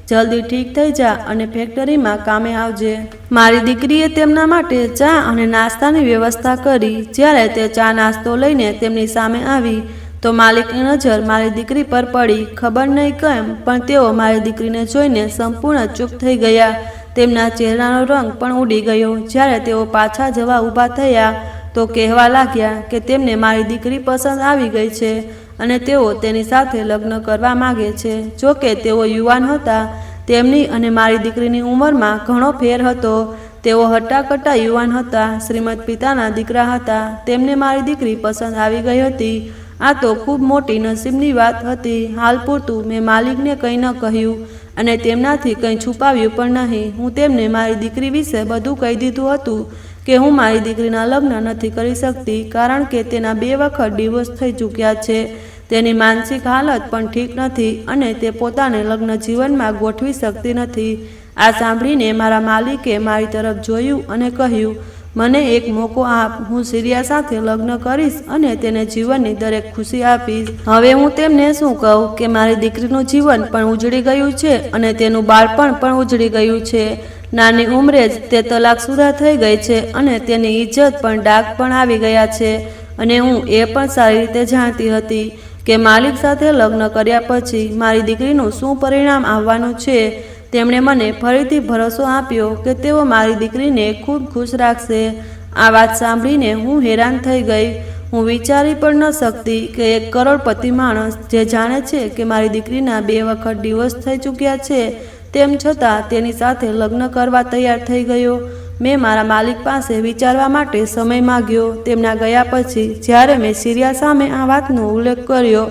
જલ્દી ઠીક થઈ જા અને ફેક્ટરીમાં કામે આવજે. મારી દીકરીએ તેમના માટે ચા અને નાસ્તાની વ્યવસ્થા કરી. જ્યારે તે ચા નાસ્તો લઈને તેમની સામે આવી તો માલિકની નજર મારી દીકરી પર પડી. ખબર નહીં કેમ પણ તેઓ મારી દીકરીને જોઈને સંપૂર્ણ ચૂપ થઈ ગયા. તેમના ચહેરાનો રંગ પણ ઉડી ગયો. જ્યારે તેઓ પાછા જવા ઊભા થયા તો કહેવા લાગ્યા કે તેમને મારી દીકરી પસંદ આવી ગઈ છે અને તેઓ તેની સાથે લગ્ન કરવા માગે છે. જો કે તેઓ યુવાન હતા. તેમની અને મારી દીકરીની ઉંમરમાં ઘણો ફેર હતો. તેઓ હટ્ટાકટ્ટા યુવાન હતા. શ્રીમંત પિતાના દીકરા હતા. તેમને મારી દીકરી પસંદ આવી ગઈ હતી. આ તો ખૂબ મોટી નસીબની વાત હતી. હાલ પૂરતું મેં માલિકને કંઈ ન કહ્યું અને તેમનાથી કંઈ છુપાવ્યું પણ નહીં. હું તેમને મારી દીકરી વિશે બધું કહી દીધું હતું કે હું મારી દીકરીના લગ્ન નથી કરી શકતી કારણ કે તેના 2 વખત ડિવોર્સ થઈ ચૂક્યા છે. તેની માનસિક હાલત પણ ઠીક નથી અને તે પોતાને લગ્ન જીવનમાં ગોઠવી શકતી નથી. આ સાંભળીને મારા માલિકે મારી તરફ જોયું અને કહ્યું, મને એક મોકો આપ. હું સિરિયા સાથે લગ્ન કરીશ અને તેને જીવનની દરેક ખુશી આપીશ. હવે હું તેમને શું કહું કે મારી દીકરીનું જીવન પણ ઉજળી ગયું છે અને તેનું બાળપણ પણ ઉજળી ગયું છે. નાની ઉંમરે જ તે તલાકશુદા થઈ ગઈ છે અને તેની ઇજ્જત પણ ડાઘ પણ આવી ગયા છે. અને હું એ પણ સારી રીતે જાણતી હતી કે માલિક સાથે લગ્ન કર્યા પછી મારી દીકરીનું શું પરિણામ આવવાનું છે. તેમણે મને ફરીથી ભરોસો આપ્યો કે તેઓ મારી દીકરીને ખૂબ ખુશ રાખશે. આ વાત સાંભળીને હું હેરાન થઈ ગઈ. હું વિચારી પણ ન શકતી કે એક કરોડપતિ માણસ જે જાણે છે કે મારી દીકરીના 2 વખત ડિવોર્સ થઈ ચૂક્યા છે તેમ છતાં તેની સાથે લગ્ન કરવા તૈયાર થઈ ગયો. મેં મારા માલિક પાસે વિચારવા માટે સમય માગ્યો. તેમના ગયા પછી જ્યારે મેં સિરિયા સામે આ વાતનો ઉલ્લેખ કર્યો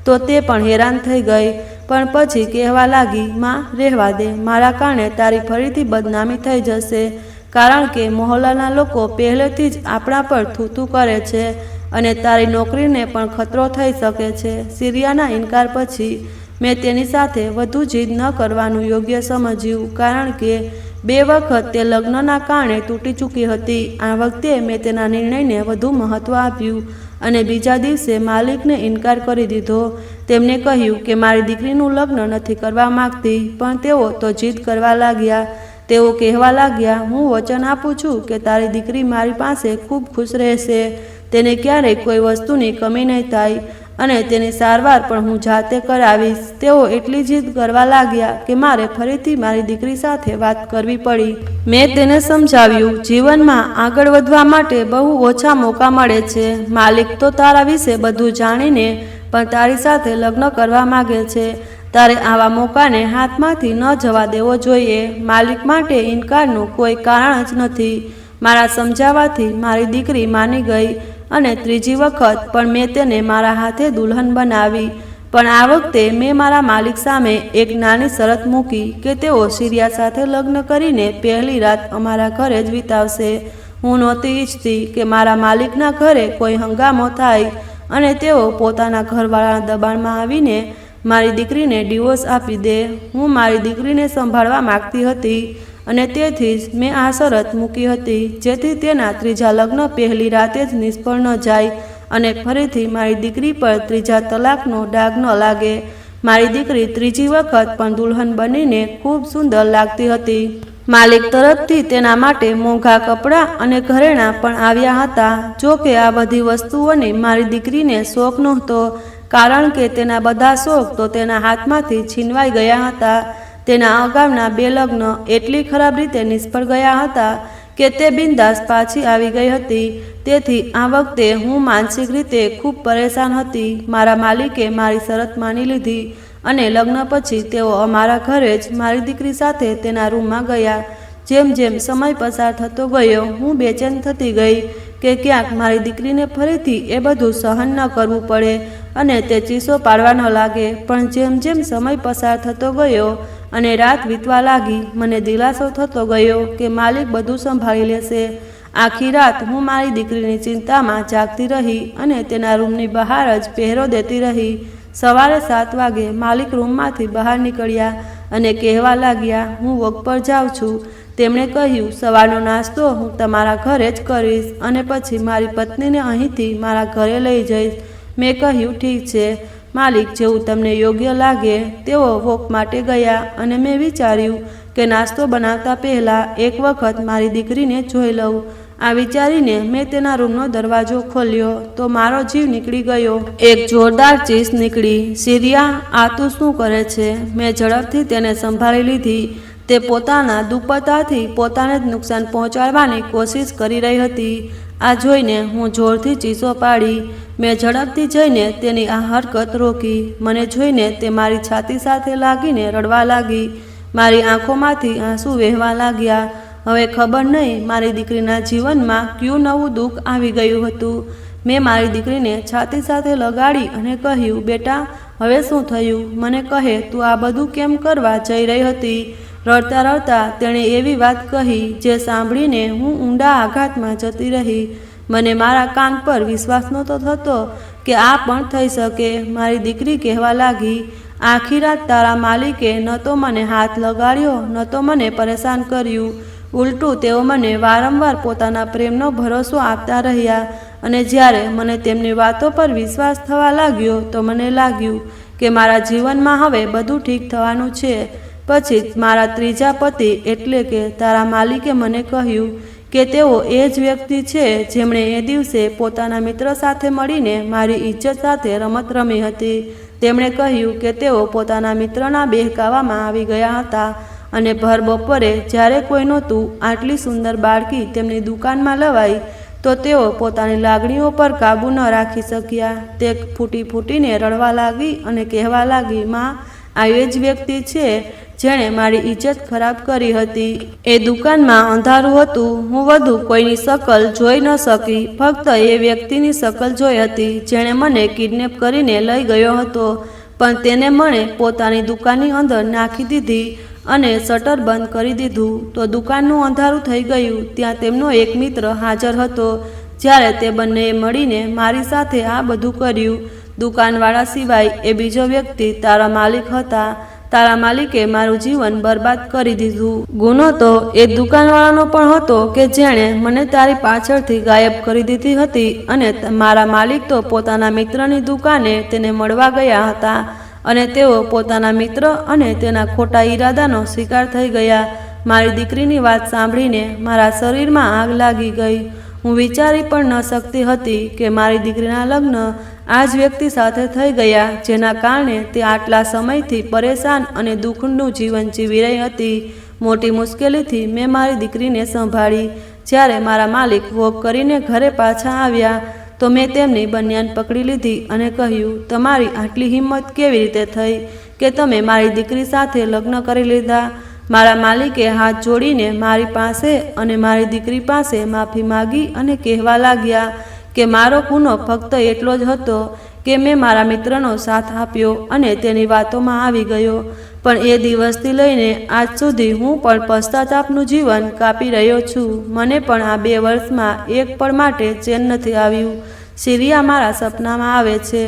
તો તે પણ હેરાન થઈ ગઈ. પણ પછી કહેવા લાગી, માં રહેવા દે. મારા કારણે તારી ફરીથી બદનામી થઈ જશે કારણ કે મહોલ્લાના લોકો પહેલેથી જ આપણા પર થૂથું કરે છે અને તારી નોકરીને પણ ખતરો થઈ શકે છે. સિરિયાના ઇનકાર પછી મેં તેની સાથે વધુ જીદ ન કરવાનું યોગ્ય સમજ્યું કારણ કે 2 વખત તે લગ્નના કારણે તૂટી ચૂકી હતી. આ વખતે મેં તેના નિર્ણયને વધુ મહત્ત્વ આપ્યું અને બીજા દિવસે માલિકને ઇનકાર કરી દીધો. તેમને કહ્યું કે મારી દીકરીનું લગ્ન નથી કરવા માગતી પણ તેઓ તો જીદ કરવા લાગ્યા. તેઓ કહેવા લાગ્યા, હું વચન આપું છું કે તારી દીકરી મારી પાસે ખૂબ ખુશ રહેશે. તેને ક્યારેય કોઈ વસ્તુની કમી નહીં થાય અને તેની સારવાર પણ હું જાતે કરાવીશ. તેઓ એટલી જીદ કરવા લાગ્યા કે મારે ફરીથી મારી દીકરી સાથે વાત કરવી પડી. મેં તેને સમજાવ્યું, જીવનમાં આગળ વધવા માટે બહુ ઓછા મોકા મળે છે. માલિક તો તારા વિશે બધું જાણીને પણ તારી સાથે લગ્ન કરવા માગે છે. તારે આવા મોકાને હાથમાંથી ન જવા દેવો જોઈએ. માલિક માટે ઇનકારનું કોઈ કારણ જ નથી. મારા સમજાવવાથી મારી દીકરી માની ગઈ અને 3જી વખત પણ મેં તેને મારા હાથે દુલ્હન બનાવી. પણ આ વખતે મેં મારા માલિક સામે એક નાની શરત મૂકી કે તેઓ સિરિયા સાથે લગ્ન કરીને પહેલી રાત અમારા ઘરે જ વિતાવશે. હું નહોતી ઈચ્છતી કે મારા માલિકના ઘરે કોઈ હંગામો થાય અને તેઓ પોતાના ઘરવાળાના દબાણમાં આવીને મારી દીકરીને ડિવોર્સ આપી દે. હું મારી દીકરીને સંભાળવા માગતી હતી અને તેથી જ મેં આ શરત મૂકી હતી જેથી તેના 3જા લગ્ન પહેલી રાતે જ નિષ્ફળ ન જાય અને ફરીથી મારી દીકરી પર 3જા તલાકનો ડાઘ ન લાગે. મારી દીકરી 3જી વખત પણ દુલ્હન બનીને ખૂબ સુંદર લાગતી હતી. માલિક તરફથી તેના માટે મોંઘા કપડાં અને ઘરેણાં પણ આવ્યા હતા. જો કે આ બધી વસ્તુઓને મારી દીકરીને શોખ નહોતો કારણ કે તેના બધા શોખ તો તેના હાથમાંથી છીનવાઈ ગયા હતા. તેના અગાઉના 2 લગ્ન એટલી ખરાબ રીતે નિષ્ફળ ગયા હતા કે તે બિંદાસ પાછી આવી ગઈ હતી. તેથી આ વખતે હું માનસિક રીતે ખૂબ પરેશાન હતી. મારા માલિકે મારી શરત માની લીધી અને લગ્ન પછી તેઓ અમારા ઘરે જ મારી દીકરી સાથે તેના રૂમમાં ગયા. જેમ જેમ સમય પસાર થતો ગયો હું બેચેન થતી ગઈ કે ક્યાંક મારી દીકરીને ફરીથી એ બધું સહન ન કરવું પડે અને તે ચીસો પાડવા ન લાગે. પણ જેમ જેમ સમય પસાર થતો ગયો અને રાત વીતવા લાગી મને દિલાસો થતો ગયો કે માલિક બધું સંભાળી લેશે. આખી રાત હું મારી દીકરીની ચિંતામાં જાગતી રહી અને તેના રૂમની બહાર જ પહેરો દેતી રહી. સવારે 7 વાગે માલિક રૂમમાંથી બહાર નીકળ્યા અને કહેવા લાગ્યા, હું વોક પર જાઉં છું. તેમણે કહ્યું, સવારનો નાસ્તો હું તમારા ઘરે જ કરીશ અને પછી મારી પત્નીને અહીંથી મારા ઘરે લઈ જઈશ. મેં કહ્યું, ઠીક છે માલિક, જેવું તમને યોગ્ય લાગે. તેઓ વોક માટે ગયા અને મેં વિચાર્યું કે નાસ્તો બનાવતા પહેલાં એક વખત મારી દીકરીને જોઈ લઉં. આ વિચારીને મેં તેના રૂમનો દરવાજો ખોલ્યો તો મારો જીવ નીકળી ગયો. એક જોરદાર ચીસ નીકળી. સિરિયા, આ તું શું કરે છે? મેં ઝડપથી તેને સંભાળી લીધી. તે પોતાના દુપટ્ટાથી પોતાને જ નુકસાન પહોંચાડવાની કોશિશ કરી રહી હતી. આ જોઈને હું જોરથી ચીસો પાડી. મેં ઝડપથી જઈને તેની આ હરકત રોકી. મને જોઈને તે મારી છાતી સાથે લાગીને રડવા લાગી. મારી આંખોમાંથી આંસુ વહેવા લાગ્યા. હવે ખબર નહીં મારી દીકરીના જીવનમાં કયું નવું દુઃખ આવી ગયું હતું. મેં મારી દીકરીને છાતી સાથે લગાડી અને કહ્યું, બેટા હવે શું થયું? મને કહે, તું આ બધું કેમ કરવા જઈ રહી હતી? રડતા રડતા તેણે એવી વાત કહી જે સાંભળીને હું ઊંડા આઘાતમાં જતી રહી. મને મારા કાન પર વિશ્વાસ નહોતો થતો કે આ પણ થઈ શકે. મારી દીકરી કહેવા લાગી, આખી રાત તારા માલિકે ન તો મને હાથ લગાડ્યો ન તો મને પરેશાન કર્યું. ઉલટું તેઓ મને વારંવાર પોતાના પ્રેમનો ભરોસો આપતા રહ્યા અને જ્યારે મને તેમની વાતો પર વિશ્વાસ થવા લાગ્યો તો મને લાગ્યું કે મારા જીવનમાં હવે બધું ઠીક થવાનું છે. પછી મારા ત્રીજા પતિ એટલે કે તારા માલિકે મને કહ્યું કે તેઓ એ જ વ્યક્તિ છે જેમણે એ દિવસે પોતાના મિત્ર સાથે મળીને મારી ઇજ્જત સાથે રમત રમી હતી. તેમણે કહ્યું કે તેઓ પોતાના મિત્રના બહેકાવામાં આવી ગયા હતા અને ભર બપોરે જ્યારે કોઈ નહોતું આટલી સુંદર બાળકી તેમની દુકાનમાં લવાઈ તો તેઓ પોતાની લાગણીઓ પર કાબૂ ન રાખી શક્યા. તે ફૂટી ફૂટીને રડવા લાગી અને કહેવા લાગી, માં, આ એ જ વ્યક્તિ છે જેણે મારી ઇજ્જત ખરાબ કરી હતી. એ દુકાનમાં અંધારું હતું. હું વધુ કોઈની શકલ જોઈ ન શકી. ફક્ત એ વ્યક્તિની શકલ જોઈ હતી જેણે મને કિડનેપ કરીને લઈ ગયો હતો. પણ તેને મને પોતાની દુકાનની અંદર નાખી દીધી અને શટર બંધ કરી દીધું તો દુકાનનું અંધારું થઈ ગયું. ત્યાં તેમનો એક મિત્ર હાજર હતો. જ્યારે તે બંનેએ મળીને મારી સાથે આ બધું કર્યું. દુકાનવાળા સિવાય એ બીજો વ્યક્તિ તારા માલિક હતા. તારા માલિકે મારું જીવન બરબાદ કરી દીધું. ગુનો તો એ દુકાનવાળાનો પણ હતો કે જેણે મને તારી પાછળથી ગાયબ કરી દીધી હતી અને મારા માલિક તો પોતાના મિત્રની દુકાને તેને મળવા ગયા હતા અને તેઓ પોતાના મિત્ર અને તેના ખોટા ઈરાદાનો શિકાર થઈ ગયા. મારી દીકરીની વાત સાંભળીને મારા શરીરમાં આગ લાગી ગઈ. હું વિચારી પણ ન શકતી હતી કે મારી દીકરીના લગ્ન આ જ વ્યક્તિ સાથે થઈ ગયા જેના કારણે તે આટલા સમયથી પરેશાન અને દુઃખનું જીવન જીવી રહી હતી. મોટી મુશ્કેલીથી મેં મારી દીકરીને સંભાળી. જ્યારે મારા માલિક વોક કરીને ઘરે પાછા આવ્યા તો મેં તેમની બનિયાન પકડી લીધી અને કહ્યું, તમારી આટલી હિંમત કેવી રીતે થઈ કે તમે મારી દીકરી સાથે લગ્ન કરી લીધા? મારા માલિકે હાથ જોડીને મારી પાસે અને મારી દીકરી પાસે માફી માગી અને કહેવા લાગ્યા કે મારો ગુનો ફક્ત એટલો જ હતો કે મેં મારા મિત્રનો સાથ આપ્યો અને તેની વાતોમાં આવી ગયો. પણ એ દિવસથી લઈને આજ સુધી હું પણ પશ્ચાતાપનું જીવન કાપી રહ્યો છું. મને પણ આ 2 વર્ષમાં એક પળ માટે ચેન નથી આવ્યું. સિરિયા મારા સપનામાં આવે છે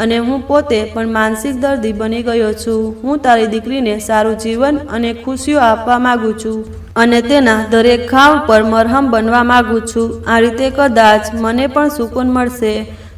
અને હું પોતે પણ માનસિક દર્દી બની ગયો છું. હું તારી દીકરીને સારું જીવન અને ખુશીઓ આપવા માગું છું અને તેના દરેક ઘાવ પર મરહમ બનવા માગું છું. આ રીતે કદાચ મને પણ સુકૂન મળશે.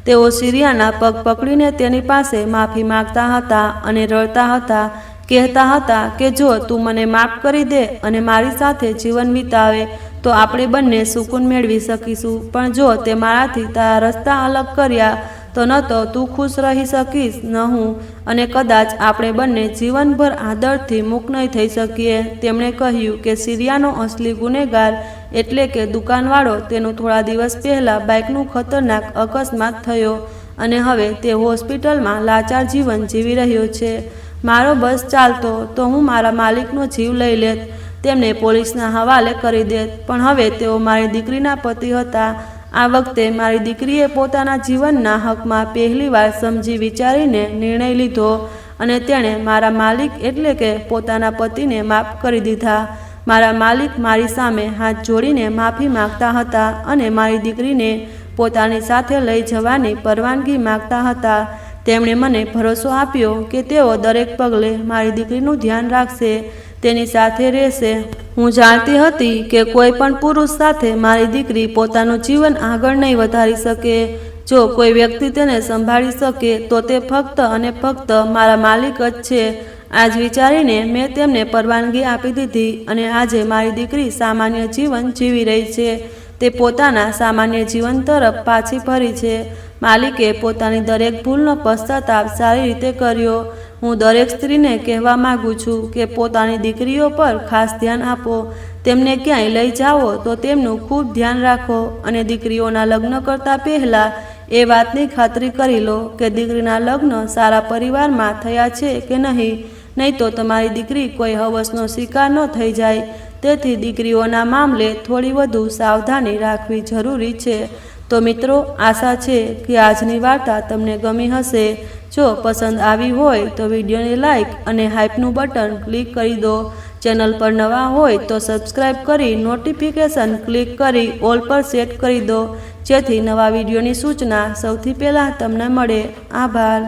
તેઓ સિરિયાના પગ પકડીને તેની પાસે માફી માગતા હતા અને રડતા હતા. કહેતા હતા કે જો તું મને માફ કરી દે અને મારી સાથે જીવન વિતાવે તો આપણે બંને સુકૂન મેળવી શકીશું. પણ જો તે મારાથી તારા રસ્તા અલગ કર્યા તો ન તો તું ખુશ રહી શકીશ ન હું, અને કદાચ આપણે બંને જીવનભર આ દર્દથી મુક્ત નહીં થઈ શકીએ. તેમણે કહ્યું કે સિરિયાનો અસલી ગુનેગાર એટલે કે દુકાનવાળો તેનું થોડા દિવસ પહેલાં બાઇકનું ખતરનાક અકસ્માત થયો અને હવે તે હોસ્પિટલમાં લાચાર જીવન જીવી રહ્યો છે. મારો બસ ચાલતો તો હું મારા માલિકનો જીવ લઈ લેત, તેમને પોલીસના હવાલે કરી દેત. પણ હવે તેઓ મારી દીકરીના પતિ હતા. આ વખતે મારી દીકરીએ પોતાના જીવનના હકમાં પહેલીવાર સમજી વિચારીને નિર્ણય લીધો અને તેણે મારા માલિક એટલે કે પોતાના પતિને માફ કરી દીધા. મારા માલિક મારી સામે હાથ જોડીને માફી માગતા હતા અને મારી દીકરીને પોતાની સાથે લઈ જવાની પરવાનગી માગતા હતા. તેમણે મને ભરોસો આપ્યો કે તેઓ દરેક પગલે મારી દીકરીનું ધ્યાન રાખશે. તેની સાથે રહેશે. હું જાણતી હતી કે કોઈ પણ પુરુષ સાથે મારી દીકરી પોતાનું જીવન આગળ નહીં વધારી શકે. જો કોઈ વ્યક્તિ તેને સંભાળી શકે તો તે ફક્ત અને ફક્ત મારા માલિક જ છે. આજ વિચારીને મેં તેમને પરવાનગી આપી દીધી અને આજે મારી દીકરી સામાન્ય જીવન જીવી રહી છે. તે પોતાના સામાન્ય જીવન તરફ પાછી ફરી છે. માલિકે પોતાની દરેક ભૂલનો પશ્ચાતાપ સારી રીતે કર્યો. હું દરેક સ્ત્રીને કહેવા માગું છું કે પોતાની દીકરીઓ પર ખાસ ધ્યાન આપો. તેમને ક્યાંય લઈ જાઓ તો તેમનું ખૂબ ધ્યાન રાખો અને દીકરીઓના લગ્ન કરતાં પહેલાં એ વાતની ખાતરી કરી લો કે દીકરીના લગ્ન સારા પરિવારમાં થયા છે કે નહીં તો તમારી દીકરી કોઈ હવસનો શિકાર ન થઈ જાય. તેથી દીકરીઓના મામલે થોડી વધુ સાવધાની રાખવી જરૂરી છે. તો મિત્રો, આશા છે કે આજની વાર્તા તમને ગમી હશે. જો પસંદ આવી હોય તો વિડીયોને લાઇક અને હાઇપનું બટન ક્લિક કરી દો. ચેનલ પર નવા હોય તો સબસ્ક્રાઇબ કરી નોટિફિકેશન ક્લિક કરી ઓલ પર સેટ કરી દો, જેથી નવા વિડીયોની સૂચના સૌથી પહેલાં તમને મળે. આભાર.